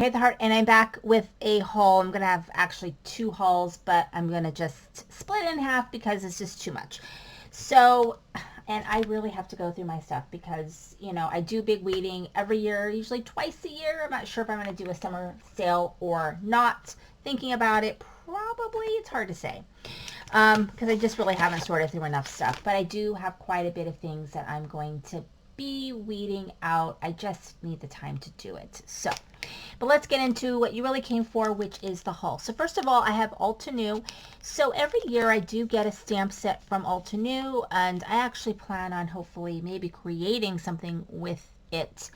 hit the heart, and I'm back with a haul. I'm gonna have actually two hauls, but I'm gonna just split it in half because it's just too much. So, and I really have to go through my stuff because, you know, I do big weeding every year, usually twice a year. I'm not sure if I'm going to do a summer sale or not. Thinking about it, probably. It's hard to say because I just really haven't sorted through enough stuff. But I do have quite a bit of things that I'm going to be weeding out. I just need the time to do it. So, but let's get into what you really came for, which is the haul. So first of all, I have Ulta New. So every year I do get a stamp set from Ulta New, and I actually plan on hopefully maybe creating something with it.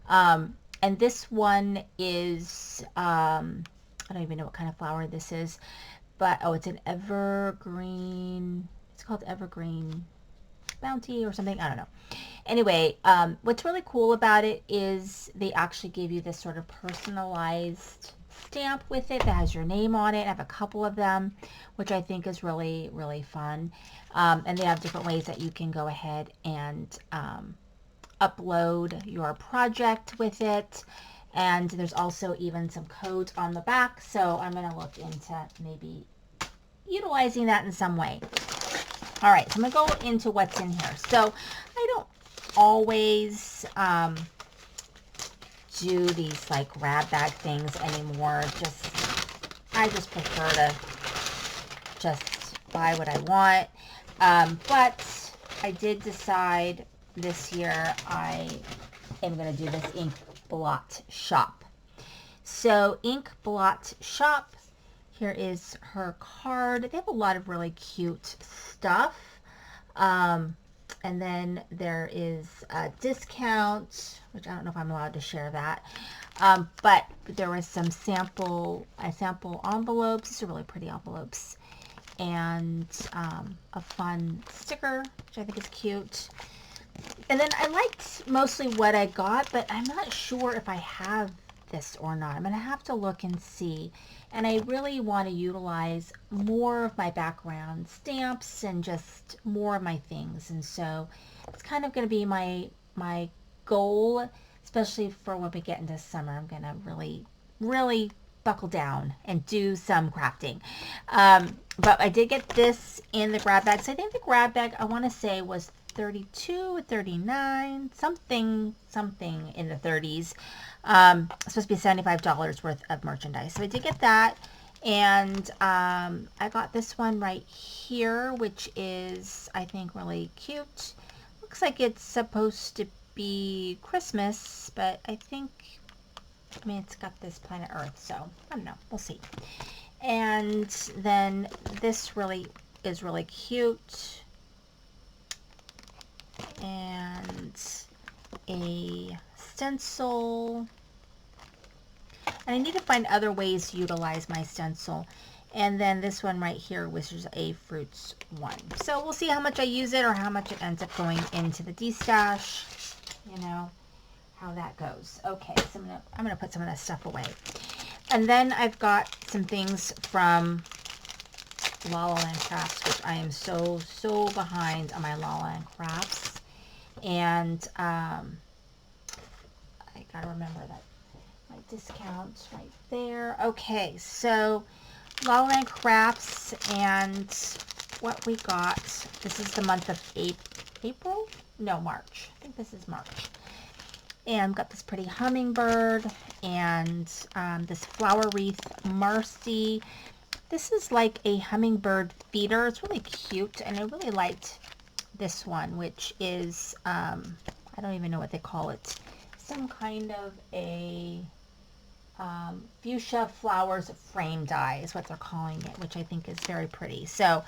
And this one is, I don't even know what kind of flower this is, but oh, it's an evergreen. It's called Evergreen Bounty or something. I don't know. Anyway, what's really cool about it is they actually give you this sort of personalized stamp with it that has your name on it. I have a couple of them, which I think is really, really fun. And they have different ways that you can go ahead and upload your project with it. And there's also even some codes on the back. So I'm going to look into maybe utilizing that in some way. All right, so I'm going to go into what's in here. So I don't always do these like grab bag things anymore. I just prefer to just buy what I want. But I did decide this year I am going to do this Inkblot shop. So Inkblot shop, here is her card. They have a lot of really cute stuff. And then there is a discount, which I don't know if I'm allowed to share that. But there was some sample envelopes. These are really pretty envelopes. And a fun sticker, which I think is cute. And then I liked mostly what I got, but I'm not sure if I have this or not. I'm going to have to look and see. And I really want to utilize more of my background stamps and just more of my things. And so it's kind of going to be my goal, especially for when we get into summer. I'm going to really buckle down and do some crafting. But I did get this in the grab bag. So I think the grab bag, I want to say, was 32 or 39, something in the 30s. It's supposed to be $75 worth of merchandise. So I did get that. And I got this one right here, which is, I think, really cute. Looks like it's supposed to be Christmas, but I mean, it's got this planet Earth, so I don't know. We'll see. And then this really is really cute. And a stencil. And I need to find other ways to utilize my stencil. And then this one right here, which is a fruits one. So we'll see how much I use it or how much it ends up going into the D-stash. You know, how that goes. Okay, so I'm gonna put some of that stuff away. And then I've got some things from La La Land Crafts, which I am so behind on my La La Land Crafts. And I gotta remember that my discount right there. Okay, so La La Land Crafts, and what we got, this is the month of April? No, March. I think this is March. And I've got this pretty hummingbird and this flower wreath Marcy. This is like a hummingbird feeder. It's really cute, and I really liked this one, which is, I don't even know what they call it. Some kind of a fuchsia flowers frame die is what they're calling it, which I think is very pretty. So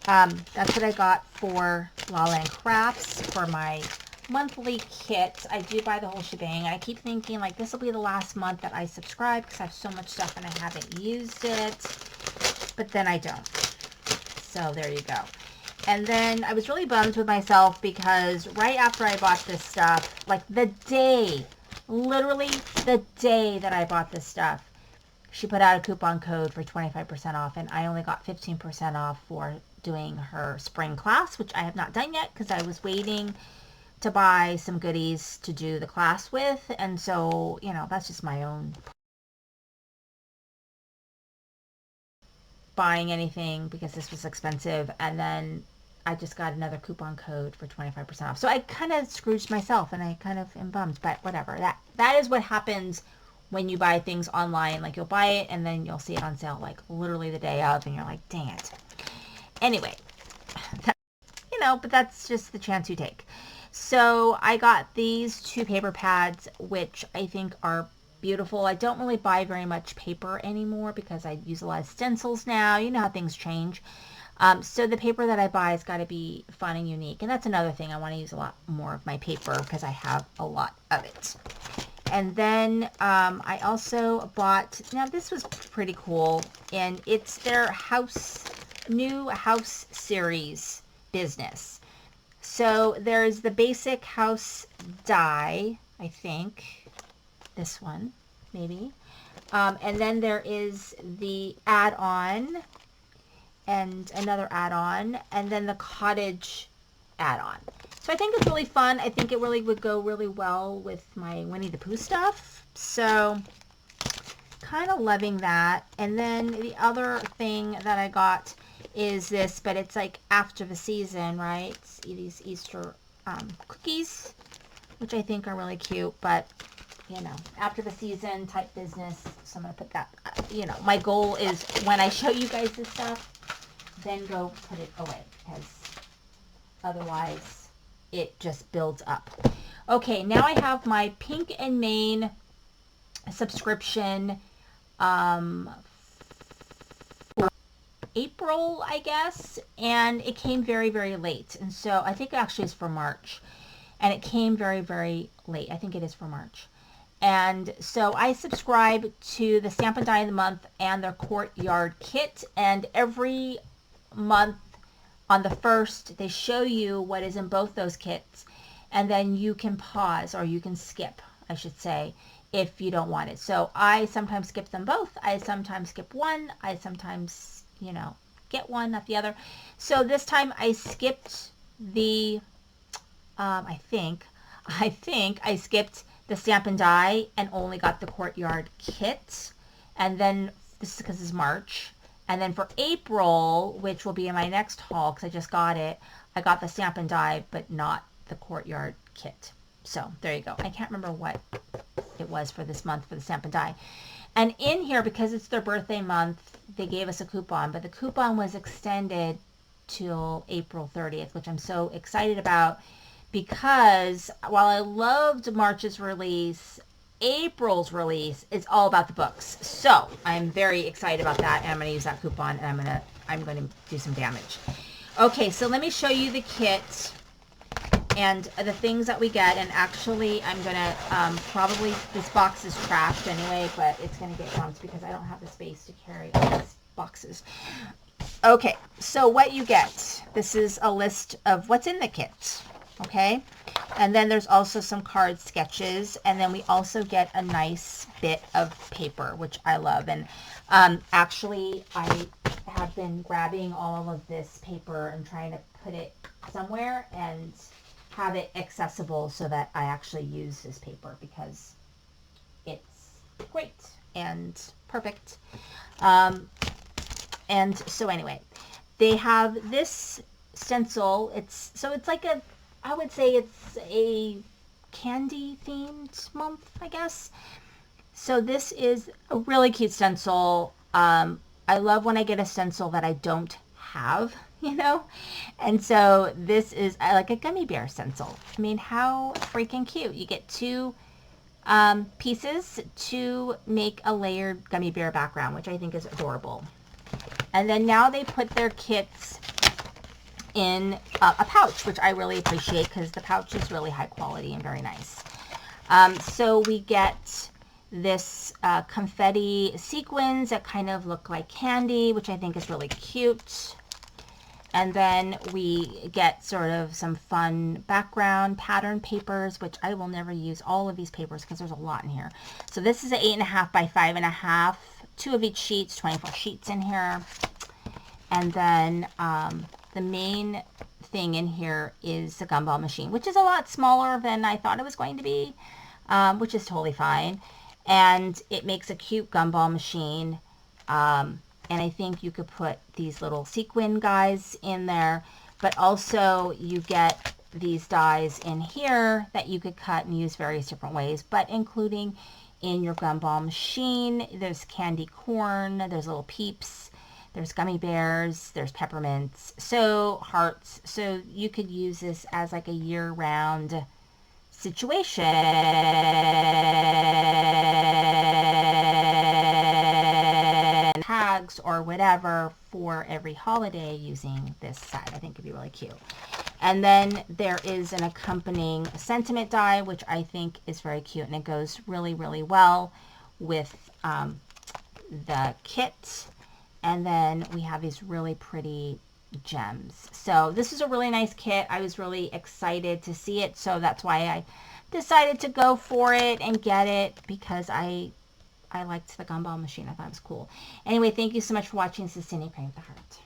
that's what I got for La La Land Crafts for my monthly kit. I do buy the whole shebang. I keep thinking like this will be the last month that I subscribe because I have so much stuff and I haven't used it, but then I don't. So there you go. And then I was really bummed with myself because right after I bought this stuff, like literally the day that I bought this stuff, she put out a coupon code for 25% off, and I only got 15% off for doing her spring class, which I have not done yet because I was waiting to buy some goodies to do the class with. And so, you know, that's just my own buying anything because this was expensive, and then I just got another coupon code for 25% off. So I kind of scrooged myself, and I kind of am bummed, but whatever. That is what happens when you buy things online. Like, you'll buy it, and then you'll see it on sale, like, literally the day of, and you're like, dang it. Anyway, but that's just the chance you take. So I got these 2 paper pads, which I think are beautiful. I don't really buy very much paper anymore because I use a lot of stencils now. You know how things change. So the paper that I buy has got to be fun and unique. And that's another thing. I want to use a lot more of my paper because I have a lot of it. And then I also bought, now this was pretty cool, and it's their new house series business. So there's the basic house die, I think. This one, maybe. And then there is the add-on, and another add-on, and then the cottage add-on. So I think it's really fun. I think it really would go really well with my Winnie the Pooh stuff. So kind of loving that. And then the other thing that I got is this, but it's like after the season, right? It's these Easter cookies, which I think are really cute, but after the season type business. So I'm going to put that, my goal is when I show you guys this stuff, then go put it away, because otherwise it just builds up. Okay, now I have my Pink and Main subscription for April, I guess, and it came very, very late. And so I think actually it's for March, and it came very, very late. I think it is for March. And so I subscribe to the Stamp and Die of the Month and their Courtyard kit, and every month on the 1st they show you what is in both those kits, and then you can pause, or you can skip, I should say, if you don't want it. So I sometimes skip them both. I sometimes skip one. I sometimes, get one, not the other. So this time I skipped the, I think I skipped the Stamp and Die and only got the Courtyard kit. And then, this is because it's March. And then for April, which will be in my next haul, because I just got it, I got the Stamp and Die, but not the Courtyard kit. So there you go. I can't remember what it was for this month for the Stamp and Die. And in here, because it's their birthday month, they gave us a coupon, but the coupon was extended till April 30th, which I'm so excited about, because while I loved March's release, April's release is all about the books. So I'm very excited about that, and I'm going to use that coupon, and I'm going to do some damage. Okay, so let me show you the kit and the things that we get. And actually, I'm going to probably, this box is trashed anyway, but it's going to get dumped because I don't have the space to carry all these boxes. Okay, so what you get, this is a list of what's in the kit. Okay, and then there's also some card sketches, and then we also get a nice bit of paper, which I love. And actually, I have been grabbing all of this paper and trying to put it somewhere and have it accessible so that I actually use this paper, because it's great and perfect. And so anyway, they have this stencil. It's like a, I would say it's a candy themed month, I guess. So this is a really cute stencil. I love when I get a stencil that I don't have, and so this is like a gummy bear stencil. I mean, how freaking cute. You get 2 pieces to make a layered gummy bear background, which I think is adorable. And then now they put their kits in a pouch, which I really appreciate, because the pouch is really high quality and very nice. So we get this confetti sequins that kind of look like candy, which I think is really cute. And then we get sort of some fun background pattern papers, which I will never use all of these papers because there's a lot in here. So this is an 8.5 by 5.5, 2 of each sheets, 24 sheets in here. And then the main thing in here is the gumball machine, which is a lot smaller than I thought it was going to be, which is totally fine. And it makes a cute gumball machine. And I think you could put these little sequin guys in there, but also you get these dies in here that you could cut and use various different ways, but including in your gumball machine. There's candy corn, there's little peeps, there's gummy bears, there's peppermints, so hearts. So you could use this as like a year-round situation. Tags or whatever for every holiday using this set. I think it'd be really cute. And then there is an accompanying sentiment die, which I think is very cute, and it goes really, really well with the kit. And then we have these really pretty gems. So this is a really nice kit. I was really excited to see it, so that's why I decided to go for it and get it, because I liked the gumball machine. I thought it was cool. Anyway, thank you so much for watching. This is Cindy praying with the heart.